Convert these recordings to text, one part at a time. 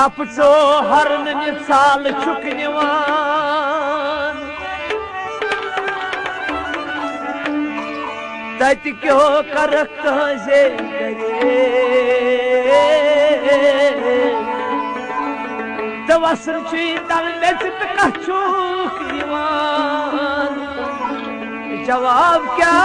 नपचो हरन निसाल छुक निवान तत क्यों करक तहजे तो वसन छी तल में कछुक निवान जवाब क्या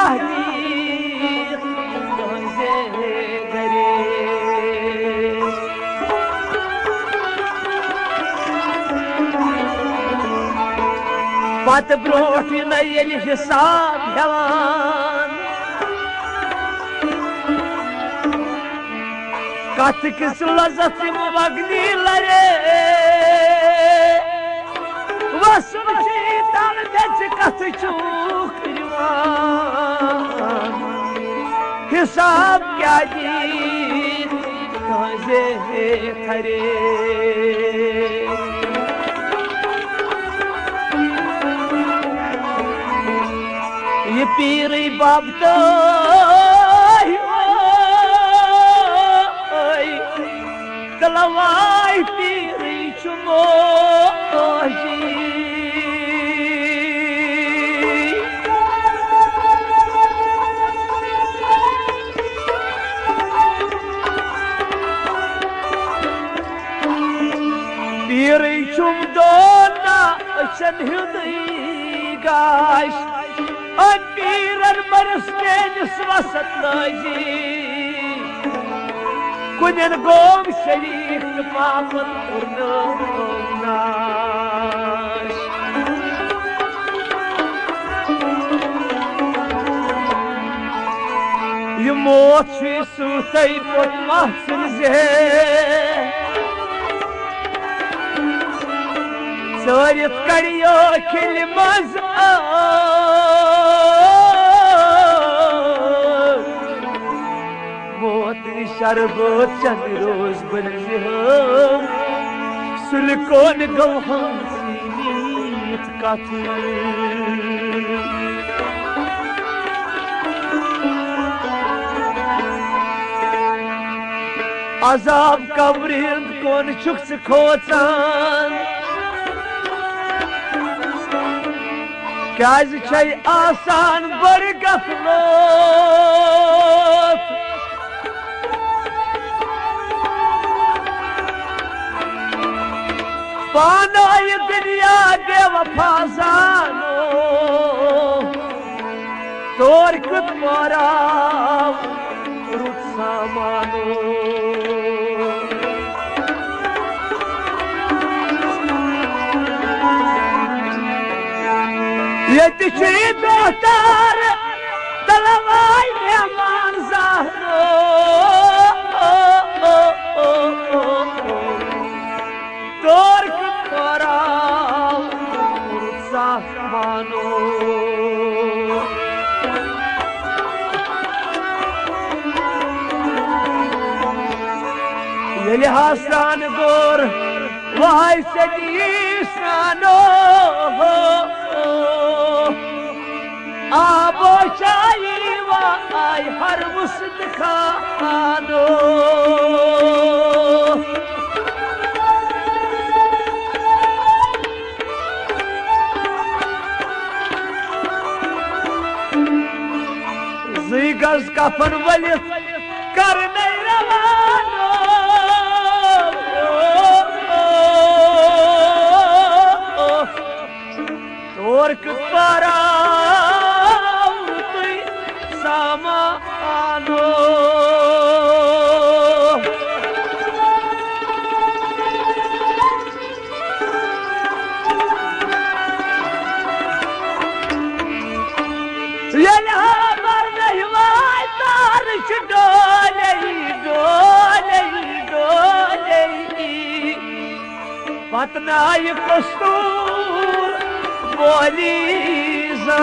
पत ब्रोट नयल हिसाब हेवान कत किस लजत मगनी लरे वसन तल बेच कत चूक हिसाब क्या जी तुझे खरे ये पीरी बाप तो तलवाई पीरी चुमो पीरी चुम दोना अचन हृदय गाश पीरन बरस के निस्वसत लाजी कुनन गोम शरीफ मामन नाश ये मौत छी सूतई पोत महसन जे सोरित कड़ियो खिल मज शरबत चंद रोज बन सुलकोन गौहम सीनीत कथ अजाब कब्रिंद कौन छुक्स खोचान क्या आसान बड़ गफलोत पाना ये दुनिया बेवफा जानो तोर कुत मारा रुत सामानो ये तिछी बेहतर तलवाई मेहमान ज़ाहरो तोर मानो ये हासान गोर वाई सजी सानो आबो चाई वाई हर मुस्द खानो गज कफन वलित कर रवानो तोर पारा सामानो पतना ये कस्तूर बोली जा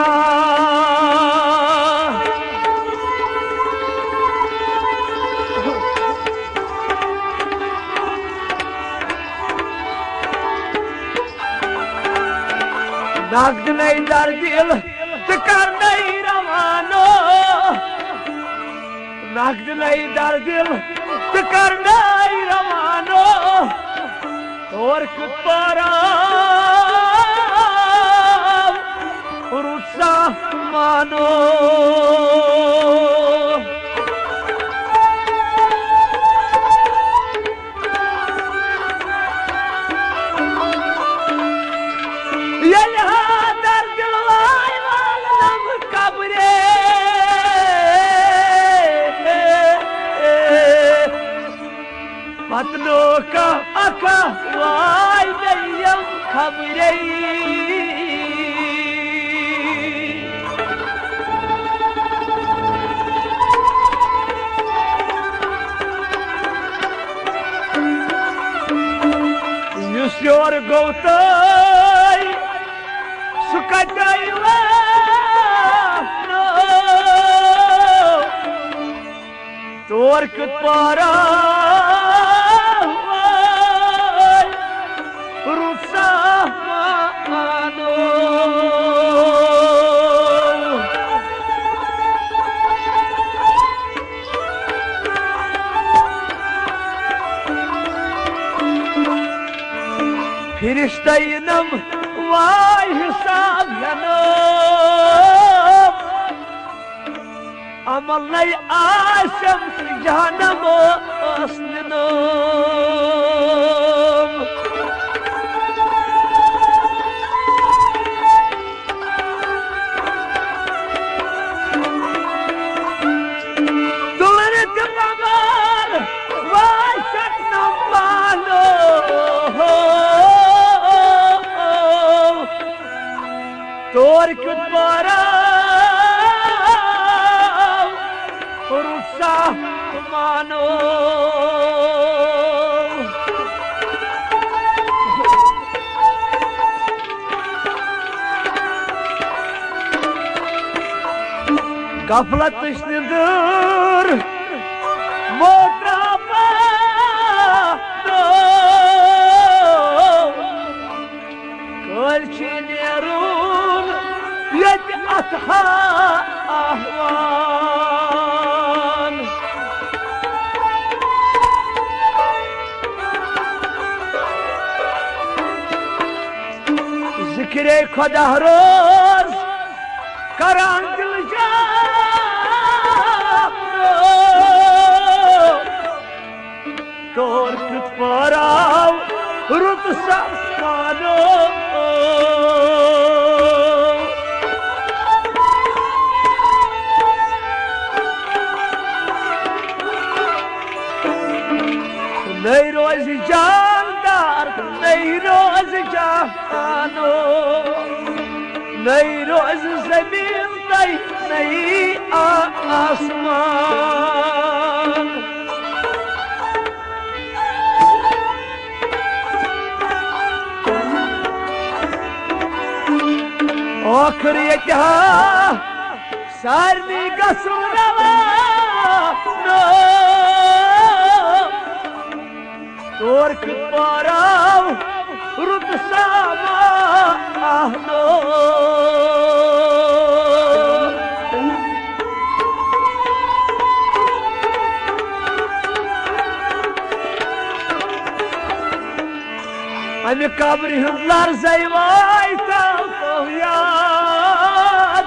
नगद नहीं दर दिल तो कर नहीं रवानो नगद नहीं दर दिल तो कर नहीं रवानो और पारा रुसा मानो पतनो का अका वाई दयम खबरे युस्योर गौतई सुकटाई नो तोर कुत पारा फिरिश्तैनम वाय हिसाब जनो अमल नई आशम जहनमो असनो दुलरित पवार वाय सतनम वालो तोर कुत पारा रुसा मानो गफलत निंदर मोटा कल नेरून यत अथा आहवान जिक्रे खुदा रोज करान दिल तोर कुत पाराव रुत सानो नहीं रोज जानदार नहीं रोज जानो नहीं रोज जमीन नहीं आसमान आखिर ये क्या सारनी का सुनवा नो तोर पाराव रुत सामा आहनो अमे कब्र हुंदलार जयवाय याद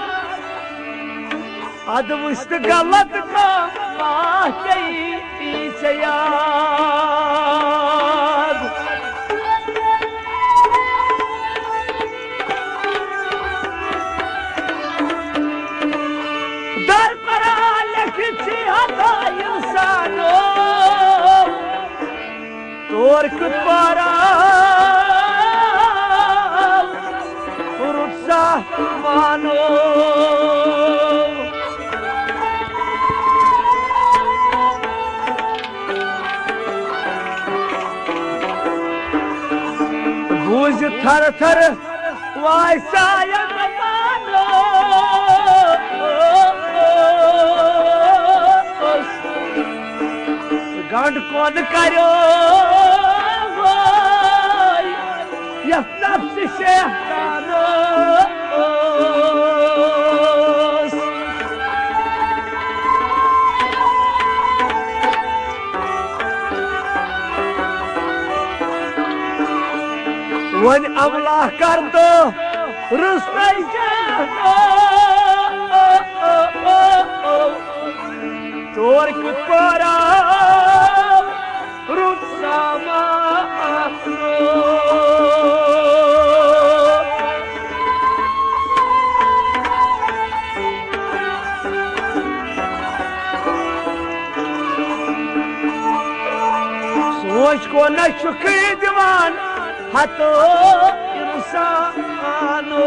अद वुस्त गलत का याद दर परा लिखी हथा इंसानो तोर कुत पारा रुसा मानो बूझ थर थर वायसाया मानो गांड कौन करो यह नफ्स शैतानो वन अमला कर दो रुस्ते जानो तोर कुपारा रुत सामानो सोच को न शुक्र दीवान हतो इंसानो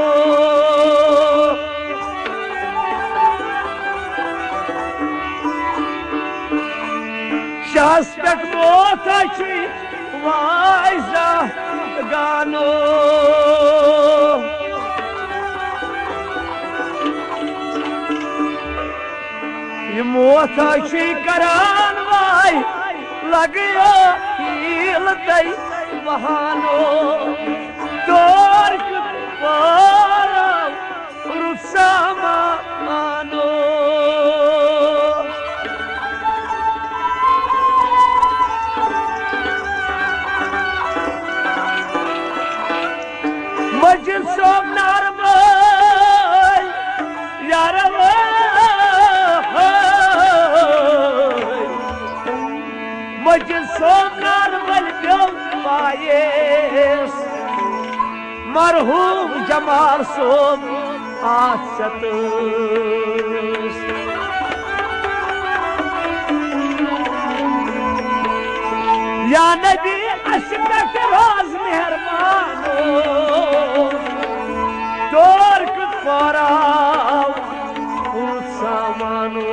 शास्त्रक मोत अछि वाइजा गानो ये मोत अछि करान वाई लगयो हील दई बहानो तोर कुपारा रुसामानो मस्जिद सोम नारमल मस्जिद सोम नारमल ब्यों पायेस मरहूम जमाल सोम आसतस या नबी अशफक रोज मेहरबानो तोर कुपारा सामानो